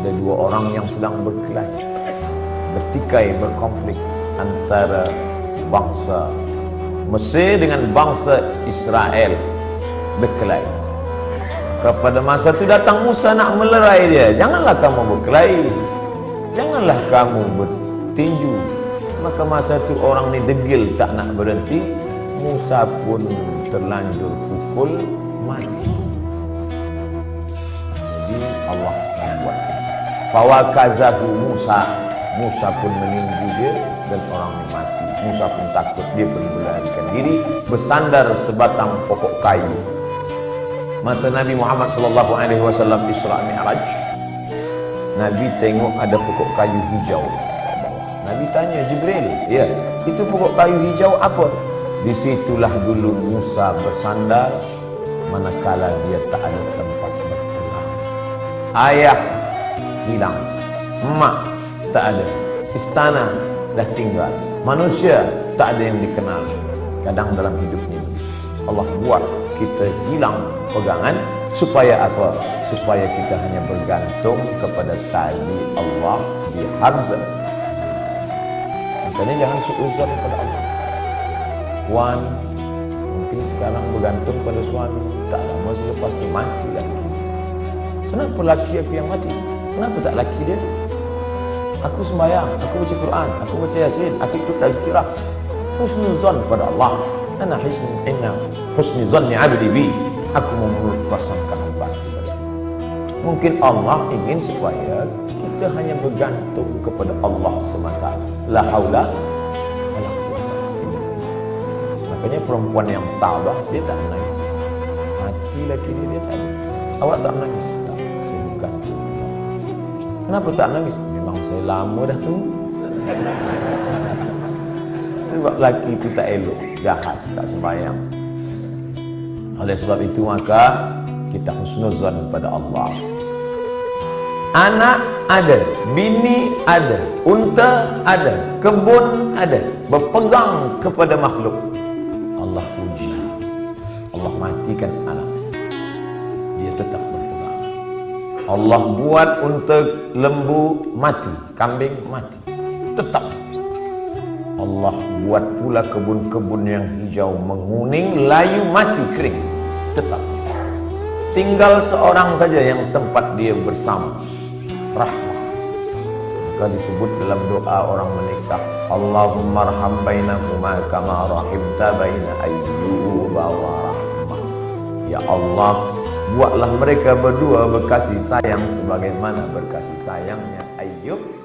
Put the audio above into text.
Ada dua orang yang sedang berkelahi, bertikai, berkonflik antara bangsa Mesir dengan bangsa Israel, berkelahi. Pada masa itu datang Musa nak melerai dia. Janganlah kamu berkelahi, janganlah kamu bertinju. Maka masa itu orang ni degil tak nak berhenti. Musa pun terlanjur pukul mati. Jadi Allah buat fawakazahu Musa. Musa pun meninju dia dan orang ini mati. Musa pun takut, dia pun melarikan diri, bersandar sebatang pokok kayu. Masa Nabi Muhammad SAW Isra Mi'raj, Nabi tengok ada pokok kayu hijau. Nabi tanya Jibril, ya, itu pokok kayu hijau apa? Disitulah dulu Musa bersandar, manakala dia tak ada tempat berpulang. Ayah hilang, emak tak ada, istana dah tinggal, manusia tak ada yang dikenal. Kadang dalam hidup ini Allah buat kita hilang pegangan. Supaya apa? Supaya kita hanya bergantung kepada tali Allah di hadz. Makanya jangan suuzon pada Allah. Puan mungkin sekarang bergantung pada suami, tak lama selepas itu mati laki. Kenapa laki aku yang mati? Kenapa tak laki dia? Aku sembahyang, aku baca Quran, aku baca Yasin, aku ikut tazkirah. Husnuzon pada Allah. Inna husni zanni abdi bi. Aku memeluk prasangka hamba kepada Allah. Mungkin Allah ingin supaya kita hanya bergantung kepada Allah semata. La haula wala quwwata illa billah. Makanya perempuan yang tabah dia tak menangis. Mati laki dia tak menangis. Awak tak menangis? Tak, saya bergantung. Kenapa tak menangis? Memang saya lama dah tu. Sebab laki itu tak elok, jahat, tak sembahyang. Oleh sebab itu maka kita husnuzan pada Allah. Anak ada, bini ada, unta ada, kebun ada, berpegang kepada makhluk. Allah uji, Allah matikan anak, dia tetap berpegang. Allah buat unta, lembu mati, kambing mati, tetap. Allah buat pula kebun-kebun yang hijau, menguning, layu, mati, kering, tetap. Tinggal seorang saja yang tempat dia bersama, rahmah. Maka disebut dalam doa orang menikah, Allahumma arham bainahuma kama rahimta baina Ayyuba wa rahmah. Ya Allah, buatlah mereka berdua berkasih sayang sebagaimana berkasih sayangnya Ayyub